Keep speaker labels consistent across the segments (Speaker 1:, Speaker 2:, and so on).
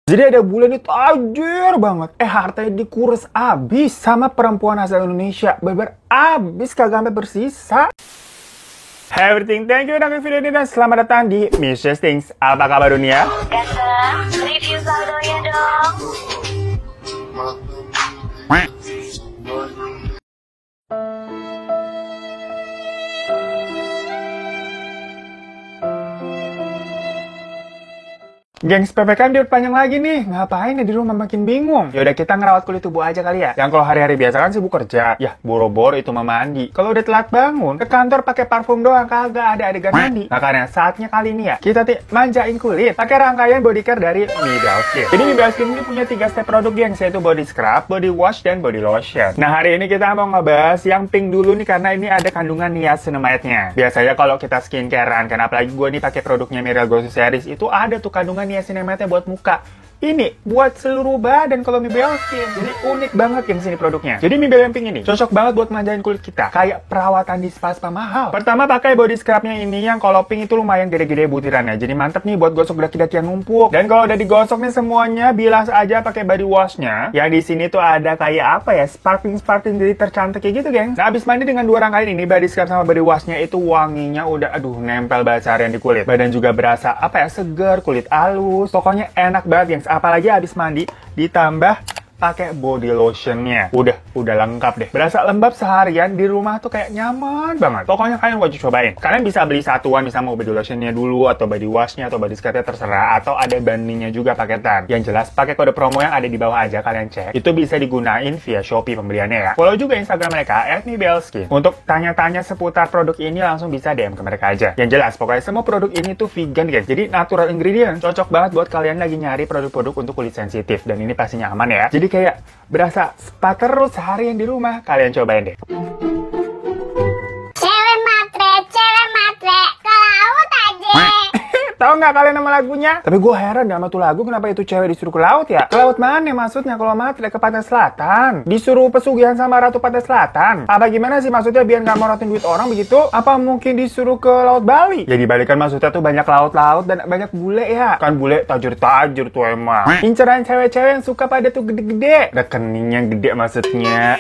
Speaker 1: Jadi ada bule nih tajir banget. Hartanya dikuras abis sama perempuan asal Indonesia. Bener-bener abis, kagak sampai bersisa. Hey everything, thank you udah nonton video ini dan selamat datang di Mrs. Things. Apa kabar dunia?
Speaker 2: Ganteng, review saldonya dong.
Speaker 1: Gengs, PPKM dia panjang lagi nih. Ngapain ya di rumah makin bingung? Yaudah kita ngerawat kulit tubuh aja kali ya. Yang kalau hari-hari biasa kan sibuk kerja. Ya, boro-boro itu mah mandi. Kalau udah telat bangun, ke kantor pakai parfum doang, kagak ada adegan mandi. Makanya saatnya kali ini ya, kita manjain kulit pakai rangkaian body care dari Nibel Skin. Jadi Nibel Skin ini punya 3 step produk gengs, yaitu body scrub, body wash, dan body lotion. Nah, hari ini kita mau ngebahas yang pink dulu nih karena ini ada kandungan niacinamide-nya. Biasanya kalau kita skincarean, kan apalagi gue nih pakai produknya Miracle Grow Series, itu ada tuh kandungan niacinamide buat muka. Ini buat seluruh badan kalau Nibel Skin. Jadi unik banget yang sini produknya. Jadi Nibel yang pink ini cocok banget buat manjain kulit kita. Kayak perawatan di spa mahal. Pertama pakai body scrubnya ini yang kalau pink itu lumayan gede-gede butirannya. Jadi mantep nih buat gosok daki-daki yang numpuk. Dan kalau udah digosok nih semuanya, bilas aja pakai body washnya. Yang di sini tuh ada kayak apa ya, sparkling jadi tercantik kayak gitu, geng. Nah, abis mandi dengan 2 rangkaian ini, body scrub sama body washnya itu wanginya udah nempel banget seharian di kulit. Badan juga berasa apa ya, seger, kulit halus. Pokoknya enak banget, geng. Apalagi habis mandi ditambah pakai body lotionnya. Udah lengkap deh. Berasa lembab seharian di rumah tuh kayak nyaman banget. Pokoknya kalian wajib cobain. Kalian bisa beli satuan, bisa mau body lotionnya dulu, atau body washnya, atau body scrubnya terserah, atau ada bundlingnya juga paketan. Yang jelas pakai kode promo yang ada di bawah aja, kalian cek. Itu bisa digunain via Shopee pembeliannya ya. Follow juga Instagram mereka @nibelskin. Untuk tanya-tanya seputar produk ini langsung bisa DM ke mereka aja. Yang jelas pokoknya semua produk ini tuh vegan guys. Jadi natural ingredient. Cocok banget buat kalian lagi nyari produk-produk untuk kulit sensitif, dan ini pastinya aman ya. Jadi kayak berasa spa terus seharian di rumah. Kalian cobain deh.
Speaker 2: Cewek matre, ke laut aja.
Speaker 1: Tahu nggak kalian nama lagunya? Tapi gue heran sama tuh lagu, kenapa itu cewek disuruh ke laut ya? Ke laut mana maksudnya? Kalau matre ke pantai selatan. Disuruh pesugihan sama ratu pantai selatan. Apa gimana sih maksudnya, biar nggak morotin duit orang begitu? Apa mungkin disuruh ke laut Bali? Ya dibalikan, maksudnya tuh banyak laut-laut dan banyak bule ya. Kan bule tajir-tajir tuh emang. Inceran cewek-cewek yang suka pada tuh gede-gede. Rekeningnya gede maksudnya.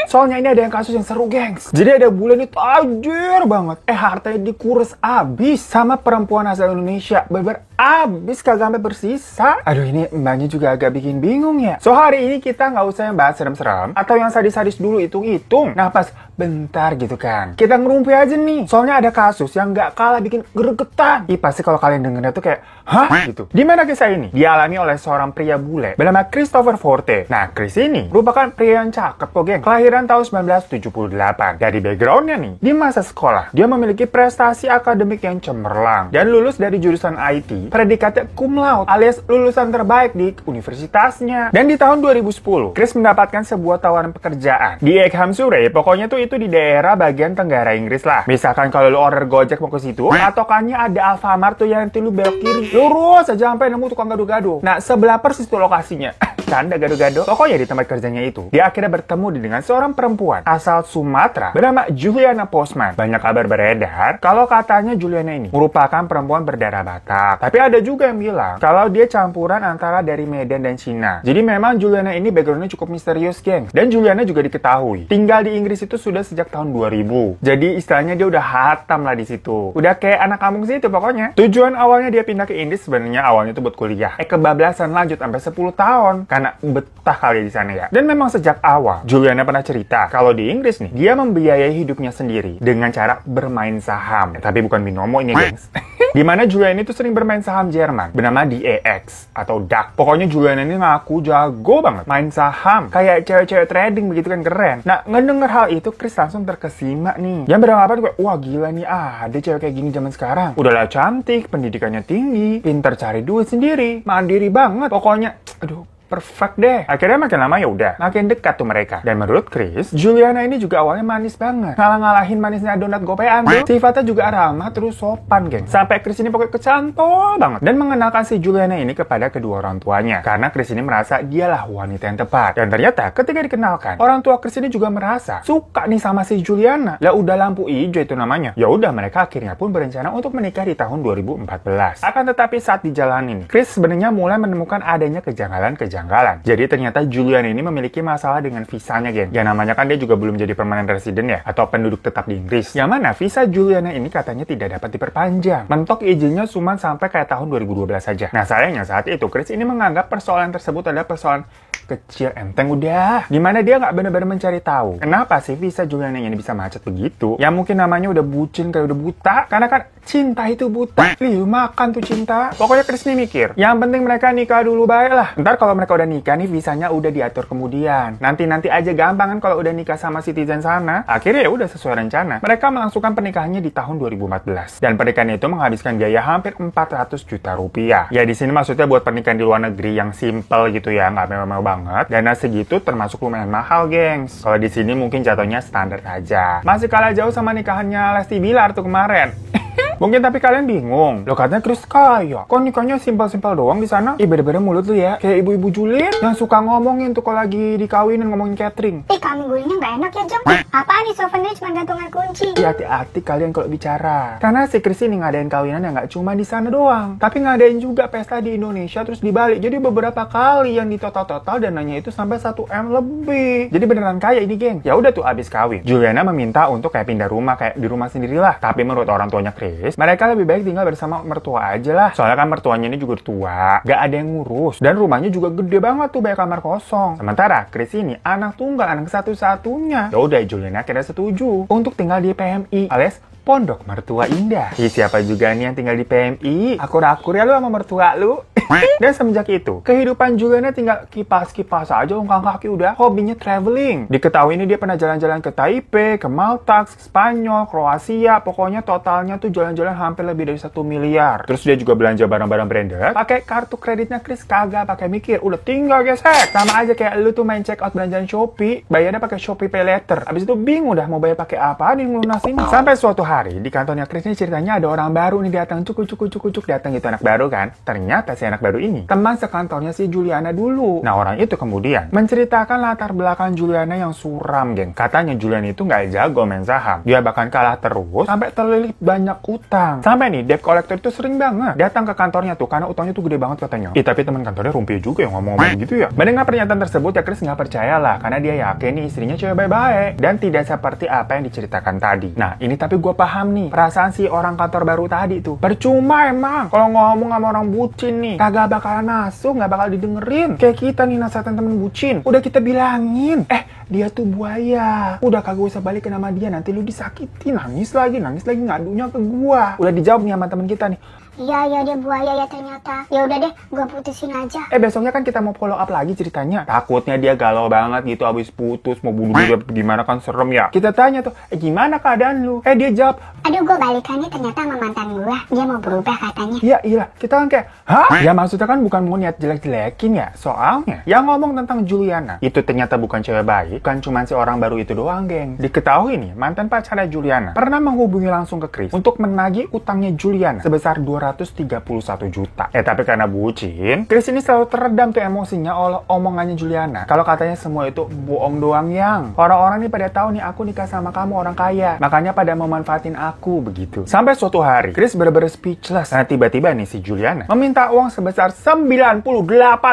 Speaker 1: Soalnya ini ada yang kasus yang seru, gengs. Jadi ada bule nih tajir banget. Hartanya dikuras abis sama perempuan asal Indonesia. Bener-bener abis, kagak sampai bersisa. Aduh, ini mbaknya juga agak bikin bingung ya. So hari ini kita nggak usah yang bahas serem-serem atau yang sadis-sadis dulu, hitung-hitung. Nah pas bentar gitu kan, kita ngerumpi aja nih. Soalnya ada kasus yang nggak kalah bikin gregetan. Pasti kalau kalian dengernya tuh kayak, hah? Gitu. Dimana kisah ini? Dialami oleh seorang pria bule bernama Christopher Forte. Nah, Chris ini merupakan pria yang cakep kok, geng. Kelahiran tahun 1978. Dari backgroundnya nih, di masa sekolah, dia memiliki prestasi akademik yang cemerlang dan lulus dari jurusan IT, predikatnya cum laude alias lulusan terbaik di universitasnya. Dan di tahun 2010, Chris mendapatkan sebuah tawaran pekerjaan di Egham Surrey. Pokoknya tuh itu di daerah bagian tenggara Inggris lah. Misalkan kalau lu order Gojek mau ke situ, patokannya ada Alfamart tuh yang nanti lu belok kiri, lurus aja sampai nemu tukang gado-gado. Nah, sebelah persis tuh lokasinya. Canda gado-gado. Pokoknya di tempat kerjanya itu, dia akhirnya bertemu dengan seorang perempuan asal Sumatera bernama Juliana Postman. Banyak kabar beredar kalau katanya Juliana ini merupakan perempuan berdarah Batak. Tapi ada juga yang bilang kalau dia campuran antara dari Medan dan Cina. Jadi memang Juliana ini backgroundnya cukup misterius, geng. Dan Juliana juga diketahui tinggal di Inggris itu sudah sejak tahun 2000. Jadi istilahnya dia udah hatam lah di situ. Udah kayak anak kampung situ pokoknya. Tujuan awalnya dia pindah ke Inggris sebenarnya awalnya itu buat kuliah. Kebablasan lanjut sampai 10 tahun karena betah kali di sana ya. Dan memang sejak awal Juliana pernah cerita kalau di Inggris nih dia membiayai hidupnya sendiri dengan cara bermain saham. Tapi bukan binomo ini, gengs. Dimana Juliana itu sering bermain saham Jerman bernama DAX atau DAX. Pokoknya Juliana ini ngaku jago banget main saham, kayak cewek-cewek trading begitu kan, keren. Nah, ngedenger hal itu Chris langsung terkesima nih. Yang beranggapan kayak, wah gila nih, ada cewek kayak gini zaman sekarang. Udahlah cantik, pendidikannya tinggi, pinter cari duit sendiri, mandiri banget. Pokoknya, aduh, perfect deh. Akhirnya makin lama ya udah, makin dekat tuh mereka. Dan menurut Chris, Juliana ini juga awalnya manis banget. Ngalah-ngalahin manisnya donat gopean tuh. Sifatnya juga ramah terus sopan, geng. Sampai Chris ini pokoknya kecantol banget. Dan mengenalkan si Juliana ini kepada kedua orang tuanya. Karena Chris ini merasa dialah wanita yang tepat. Dan ternyata ketika dikenalkan, orang tua Chris ini juga merasa suka nih sama si Juliana. Lah udah lampu hijau itu namanya. Ya udah, mereka akhirnya pun berencana untuk menikah di tahun 2014. Akan tetapi saat di jalan ini, Chris sebenarnya mulai menemukan adanya kejanggalan-kejanggalan. Jadi ternyata Juliana ini memiliki masalah dengan visanya, geng. Ya namanya kan dia juga belum jadi permanent resident ya, atau penduduk tetap di Inggris. Yang mana visa Juliana ini katanya tidak dapat diperpanjang. Mentok izinnya cuma sampai kayak tahun 2012 saja. Nah sayangnya saat itu Chris ini menganggap persoalan tersebut adalah persoalan kecil enteng udah. Dimana dia nggak benar-benar mencari tahu kenapa sih visa Juliana ini bisa macet begitu. Ya mungkin namanya udah bucin kayak udah buta. Karena kan cinta itu buta. Liu makan tuh cinta. Pokoknya Chris nih mikir, yang penting mereka nikah dulu baiklah. Ntar kalau mereka udah nikah nih visanya udah diatur kemudian. Nanti aja gampang kan kalau udah nikah sama citizen sana. Akhirnya ya udah sesuai rencana. Mereka melangsungkan pernikahannya di tahun 2014. Dan pernikahan itu menghabiskan biaya hampir 400 juta rupiah. Ya di sini maksudnya buat pernikahan di luar negeri yang simple gitu ya, nggak mewah-mewah banget. Dana segitu termasuk lumayan mahal, gengs. Kalau di sini mungkin jatuhnya standar aja. Masih kalah jauh sama nikahannya Lesti Bilar tuh kemarin. Mungkin tapi kalian bingung, loh katanya Chris kaya, kok nikahnya simpel-simpel doang di sana? Ih beda-beda mulut lu ya, kayak ibu-ibu julid yang suka ngomongin tuh kalau lagi dikawinin ngomongin catering.
Speaker 2: Kami gulingnya nggak enak ya, Jom. Apaan nih souvenir cuma gantungan kunci?
Speaker 1: Hati-hati kalian kalau bicara. Karena si Chris ini ngadain kawinan yang nggak cuma di sana doang, tapi ngadain juga pesta di Indonesia terus di Bali. Jadi beberapa kali yang di total dananya itu sampai 1 M lebih. Jadi beneran kaya ini, geng. Ya udah tuh abis kawin, Juliana meminta untuk kayak pindah rumah, kayak di rumah sendirilah. Tapi menurut orang tuanya Chris, mereka lebih baik tinggal bersama mertua aja lah. Soalnya kan mertuanya ini juga tua, gak ada yang ngurus. Dan rumahnya juga gede banget tuh, banyak kamar kosong. Sementara Chris ini anak tunggal, anak satu-satunya. Ya udah, Juliana akhirnya setuju untuk tinggal di PMI alias Pondok Mertua Indah. Siapa juga nih yang tinggal di PMI? Akur-akur ya lu sama mertua lu. Dan semenjak itu, kehidupan Juliana tinggal kipas-kipas aja, ungkang kaki udah. Hobinya traveling. Diketahui ini dia pernah jalan-jalan ke Taipei, ke Malta, ke Spanyol, Kroasia. Pokoknya totalnya tuh jalan-jalan hampir lebih dari 1 miliar. Terus dia juga belanja barang-barang branded. Pakai kartu kreditnya Chris kagak pakai mikir. Udah tinggal gesek. Sama aja kayak lu tuh main check out belanjaan Shopee. Bayarnya pakai Shopee Pay Later. Abis itu bingung dah mau bayar pakai apa nih ngelunasin. Sampai suatu hari di kantornya Chris ini ceritanya ada orang baru nih datang. Cuk datang gitu, anak baru kan. Ternyata si anak baru ini teman sekantornya si Juliana dulu. Nah orang itu kemudian menceritakan latar belakang Juliana yang suram, geng. Katanya Juliana itu nggak jago main saham. Dia bahkan kalah terus sampai terlilit banyak utang. Sampai nih debt collector itu sering banget datang ke kantornya tuh karena utangnya tuh gede banget katanya. Tapi teman kantornya rumpi juga yang ngomong gitu ya. Mendengar pernyataan tersebut ya Chris nggak percaya lah karena dia yakin nih istrinya cewek baik-baik dan tidak seperti apa yang diceritakan tadi. Nah ini tapi gue paham nih perasaan si orang kantor baru tadi tuh. Percuma emang kalau ngomong sama orang bucin nih kagak bakalan masuk, nggak bakal didengerin. Kayak kita nih nasihatin temen bucin, udah kita bilangin, dia tuh buaya, udah kagak usah balikin sama dia, nanti lu disakitin, nangis lagi ngadunya ke gua. Udah dijawab nih sama temen kita nih.
Speaker 2: Iya dia buaya ya ternyata. Ya udah deh, gua putusin aja.
Speaker 1: Besoknya kan kita mau follow up lagi ceritanya. Takutnya dia galau banget gitu abis putus, mau bunuh diri gimana kan serem ya. Kita tanya tuh, gimana keadaan lu? Dia jawab,
Speaker 2: aduh gua balikannya ternyata sama mantan gua. Dia mau berubah katanya.
Speaker 1: Iya. Kita kan kayak, hah? Ya maksudnya kan bukan mau niat jelek-jelekin ya. Soalnya yang ngomong tentang Juliana itu ternyata bukan cewek baik, bukan cuma si orang baru itu doang, geng. Diketahui nih, mantan pacarnya Juliana pernah menghubungi langsung ke Chris untuk menagih utangnya Juliana sebesar 231 juta. Tapi karena bucin, Chris ini selalu teredam tuh emosinya oleh omongannya Juliana. Kalau katanya semua itu bohong doang, yang orang-orang nih pada tahu nih aku nikah sama kamu orang kaya, makanya pada memanfaatin aku begitu. Sampai suatu hari Chris bener-bener speechless karena tiba-tiba nih si Juliana meminta uang sebesar 98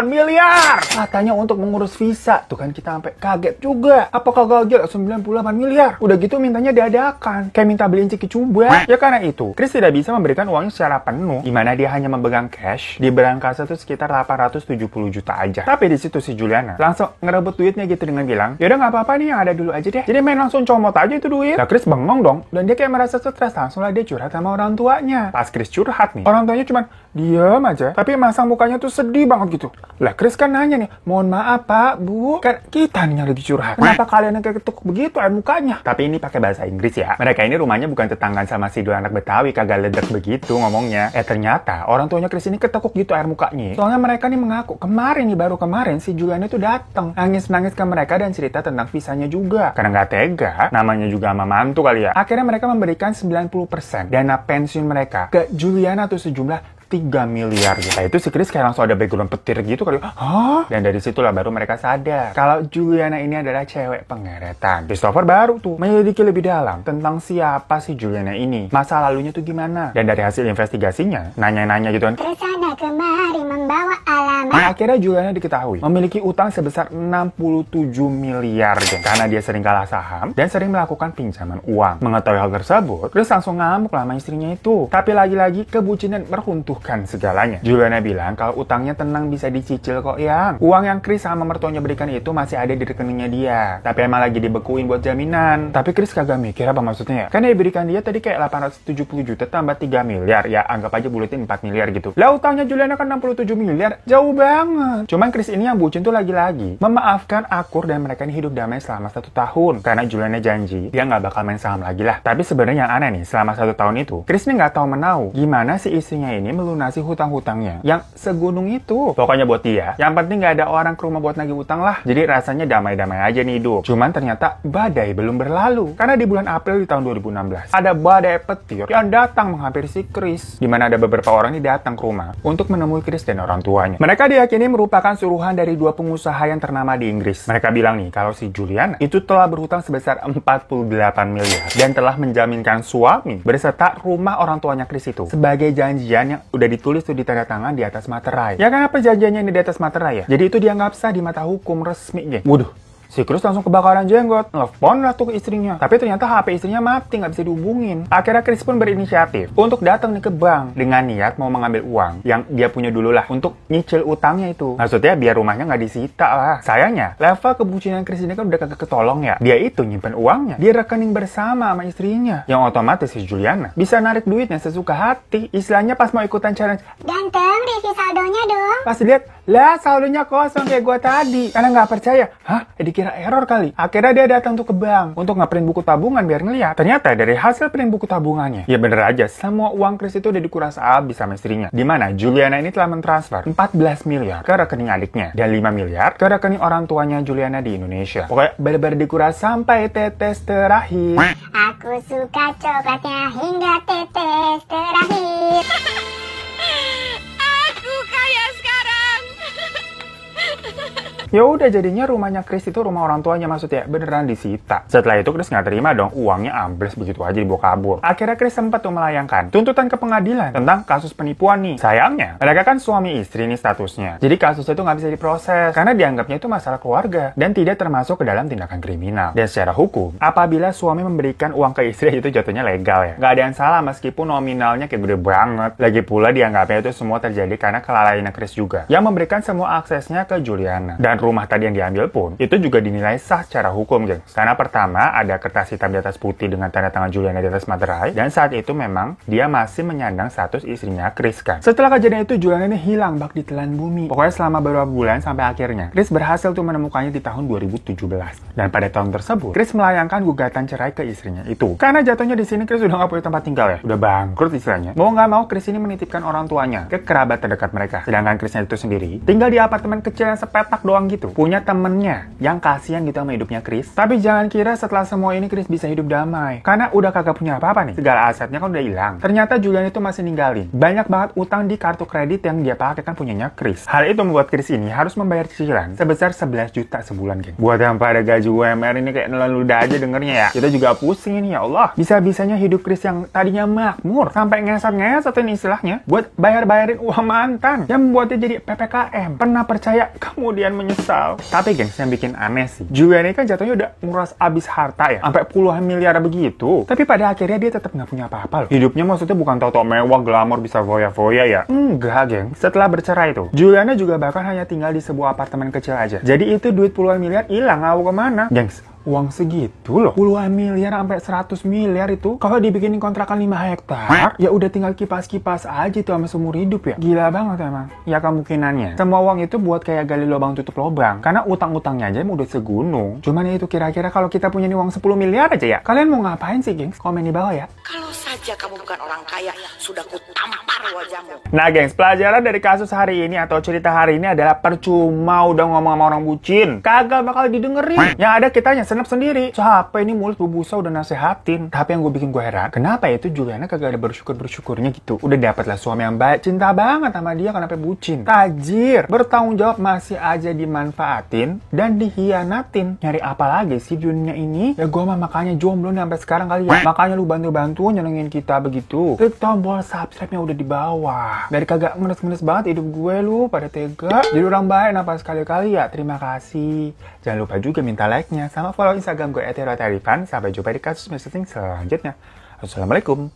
Speaker 1: miliar katanya untuk mengurus visa. Tuh kan kita sampai kaget juga. Apakah gagal 98 miliar? Udah gitu mintanya diadakan kayak minta beliin ciki coba. Ya karena itu Chris tidak bisa memberikan uangnya secara penuh, dimana dia hanya memegang cash di berangkasa itu sekitar 870 juta aja. Tapi di situ si Juliana langsung ngerebut duitnya gitu dengan bilang, yaudah nggak apa-apa nih yang ada dulu aja deh. Jadi main langsung comot aja itu duit. Nah Chris bengong dong, dan dia kayak merasa stres. Langsung lah dia curhat sama orang tuanya. Pas Chris curhat nih, orang tuanya cuman, Diam aja. Tapi masang mukanya tuh sedih banget gitu. Lah Chris kan nanya nih, mohon maaf Pak, Bu, kan kita nih yang lagi curhat. Kenapa kalian yang kayak ketuk begitu air mukanya? Tapi ini pakai bahasa Inggris ya. Mereka ini rumahnya bukan tetanggaan sama si dua anak Betawi, kagak ledek begitu ngomongnya. Ternyata orang tuanya Chris ini ketekuk gitu air mukanya. Soalnya mereka nih mengaku kemarin nih, baru kemarin si Juliana tuh datang nangis-nangis ke mereka dan cerita tentang visanya juga. Karena nggak tega, namanya juga sama mantu kali ya. Akhirnya mereka memberikan 90% dana pensiun mereka ke Juliana tuh sejumlah 3 miliar gitu. Nah, itu si Chris kayak langsung ada background petir gitu kali. Hah? Dan dari situlah baru mereka sadar kalau Juliana ini adalah cewek pengeretan. Christopher baru tuh menyelidiki lebih dalam tentang siapa si Juliana ini, masa lalunya tuh gimana. Dan dari hasil investigasinya, nanya-nanya gitu kan,
Speaker 2: Kesana kemari membawa alamat.
Speaker 1: nah, akhirnya Juliana diketahui memiliki utang sebesar 67 miliar geng. Karena dia sering kalah saham dan sering melakukan pinjaman uang. Mengetahui hal tersebut, Chris langsung ngamuk lah sama istrinya itu. Tapi lagi-lagi kebucinan meruntuhkan segalanya. Juliana bilang kalau utangnya tenang bisa dicicil kok yang. Uang yang Chris sama mertuanya berikan itu masih ada di rekeningnya dia. Tapi emang lagi dibekuin buat jaminan. Tapi Chris kagak mikir apa maksudnya ya. Karena diberikan dia tadi kayak 870 juta tambah 3 miliar. Ya anggap aja buletin 4 miliar gitu. Lah utangnya Juliana kan 67 miliar. Jauh banget. Cuman Chris ini yang bucin tuh lagi-lagi memaafkan akur dan mereka ini hidup damai selama 1 tahun. Karena Juliana janji dia nggak bakal main saham lagi lah. Tapi sebenarnya yang aneh nih, selama 1 tahun itu Chris ini nggak tahu menau gimana si istrinya ini melunasi hutang-hutangnya yang segunung itu. Pokoknya buat dia, yang penting nggak ada orang ke rumah buat nagih utang lah. Jadi rasanya damai-damai aja nih hidup. Cuman ternyata badai belum berlalu. Karena di bulan April di tahun 2016, ada badai petir yang datang menghampiri si Chris. Dimana ada beberapa orang ini datang ke rumah untuk menemui Chris dan orang tuanya. Mereka diyakini merupakan suruhan dari 2 pengusaha yang ternama di Inggris. Mereka bilang nih, kalau si Juliana itu telah berhutang sebesar 48 miliar dan telah menjaminkan suami beserta rumah orang tuanya Chris itu sebagai janjian yang udah ditulis tuh di tanda tangan di atas materai. Ya kan apa perjanjiannya ini di atas materai ya? Jadi itu dianggap sah di mata hukum resmi, geng. Waduh. Si Chris langsung kebakaran jenggot, nelfon lah tuh ke istrinya. Tapi ternyata HP istrinya mati, nggak bisa dihubungin. Akhirnya Chris pun berinisiatif untuk datang nih ke bank dengan niat mau mengambil uang yang dia punya dulu lah untuk nyicil utangnya itu. Maksudnya biar rumahnya nggak disita lah. Sayangnya, level kebucinan Chris ini kan udah kagak ketolong ya. Dia itu nyimpen uangnya di rekening bersama sama istrinya. Yang otomatis si Juliana bisa narik duitnya sesuka hati. Istilahnya pas mau ikutan challenge,
Speaker 2: Ganteng, review saldonya dong.
Speaker 1: pas dilihat, lah saldonya kosong kayak gua tadi. Karena nggak percaya, hah? Dikira error kali. Akhirnya dia datang tuh ke bank untuk ngeprint buku tabungan biar ngeliat. Ternyata dari hasil print buku tabungannya, ya bener aja, semua uang Chris itu udah dikuras habis sama istrinya. Dimana Juliana ini telah mentransfer 14 miliar ke rekening adiknya dan 5 miliar ke rekening orang tuanya Juliana di Indonesia. Pokoknya bener-bener dikuras sampai tetes terakhir.
Speaker 2: Aku suka coklatnya hingga tetes terakhir.
Speaker 3: Aku kaya sekarang.
Speaker 1: Ya udah jadinya rumahnya Chris itu rumah orang tuanya maksudnya beneran disita. Setelah itu Chris nggak terima dong, uangnya ambles begitu aja dibawa kabur. Akhirnya Chris sempat tuh melayangkan tuntutan ke pengadilan tentang kasus penipuan nih. Sayangnya mereka kan suami istri nih statusnya. Jadi kasusnya itu nggak bisa diproses karena dianggapnya itu masalah keluarga dan tidak termasuk ke dalam tindakan kriminal. Dan secara hukum, apabila suami memberikan uang ke istri itu jatuhnya legal ya. Nggak ada yang salah meskipun nominalnya kayak gede banget. Lagi pula dianggapnya itu semua terjadi karena kelalaiannya Chris juga yang memberikan semua aksesnya ke Juliana. Dan rumah tadi yang diambil pun itu juga dinilai sah secara hukum, geng. Karena pertama ada kertas hitam di atas putih dengan tanda tangan Juliana di atas materai dan saat itu memang dia masih menyandang status istrinya Chris kan. Setelah kejadian itu Juliana ini hilang bak di telan bumi. Pokoknya selama beberapa bulan sampai akhirnya Chris berhasil tuh menemukannya di tahun 2017. Dan pada tahun tersebut Chris melayangkan gugatan cerai ke istrinya itu. Karena jatuhnya di sini Chris udah nggak punya tempat tinggal ya, udah bangkrut istilahnya. Mau nggak mau Chris ini menitipkan orang tuanya ke kerabat terdekat mereka. Sedangkan Chrisnya itu sendiri tinggal di apartemen kecil yang sepetak doang gitu. Punya temennya yang kasihan gitu sama hidupnya Chris. Tapi jangan kira setelah semua ini Chris bisa hidup damai. Karena udah kagak punya apa-apa nih. Segala asetnya kan udah hilang. Ternyata Julian itu masih ninggalin banyak banget utang di kartu kredit yang dia pakai kan punyanya Chris. Hal itu membuat Chris ini harus membayar cicilan sebesar 11 juta sebulan, geng. Buat yang pada gaji UMR ini kayak nelan ludah aja dengernya ya. Kita juga pusing ini ya Allah. Bisa-bisanya hidup Chris yang tadinya makmur sampai ngesot-ngesotin istilahnya buat bayar-bayarin uang mantan yang membuatnya jadi PPKM. Pernah percaya kemudian menyesal. Tapi gengs, yang bikin aneh sih, Julian ini kan jatuhnya udah nguras abis harta ya, sampai puluhan miliar begitu. Tapi pada akhirnya dia tetap nggak punya apa-apa loh. Hidupnya maksudnya bukan tau-tau mewah, glamor, bisa foya-foya ya. Enggak, gengs. Setelah bercerai itu, Juliana juga bahkan hanya tinggal di sebuah apartemen kecil aja. Jadi itu duit puluhan miliar hilang, ngawur kemana? Gengs, Uang segitu loh, puluhan miliar sampai 100 miliar itu. Kalau dibikinin kontrakan 5 hektar, ya udah tinggal kipas-kipas aja tuh sama seumur hidup ya. Gila banget emang. Ya kemungkinannya, semua uang itu buat kayak gali lubang tutup lubang. Karena utang-utangnya aja udah segunung. Cuman ya itu kira-kira kalau kita punya nih uang 10 miliar aja ya. Kalian mau ngapain sih, gengs? Komen di bawah ya.
Speaker 4: Kalau saja kamu bukan orang kaya, sudah kutampar wajahmu.
Speaker 1: Nah gengs, pelajaran dari kasus hari ini atau cerita hari ini adalah percuma udah ngomong sama orang bucin. Kagak bakal didengerin. Yang ada kitanya senep sendiri. Capek ini mulut bubusa udah nasehatin. Tapi yang gue bikin gue heran, kenapa ya itu Juliana kagak ada bersyukur-bersyukurnya gitu. Udah dapet lah suami yang baik, cinta banget sama dia, kenapa bucin. Tajir, bertanggung jawab masih aja dimanfaatin dan dihianatin. Nyari apa lagi sih di dunia ini? Ya gue mah makanya jomblo nih sampai sekarang kali ya. Makanya lu bantu-bantu nyenengin kita begitu. Klik tombol subscribe-nya udah di bawah. Dari kagak ngenes-ngenes banget hidup gue lu pada tega. Jadi orang baik napa sekali-kali ya. Terima kasih. Jangan lupa juga minta like-nya sama follow Instagram gue @herotarifan. Sampai jumpa di kasus messaging selanjutnya. Assalamualaikum.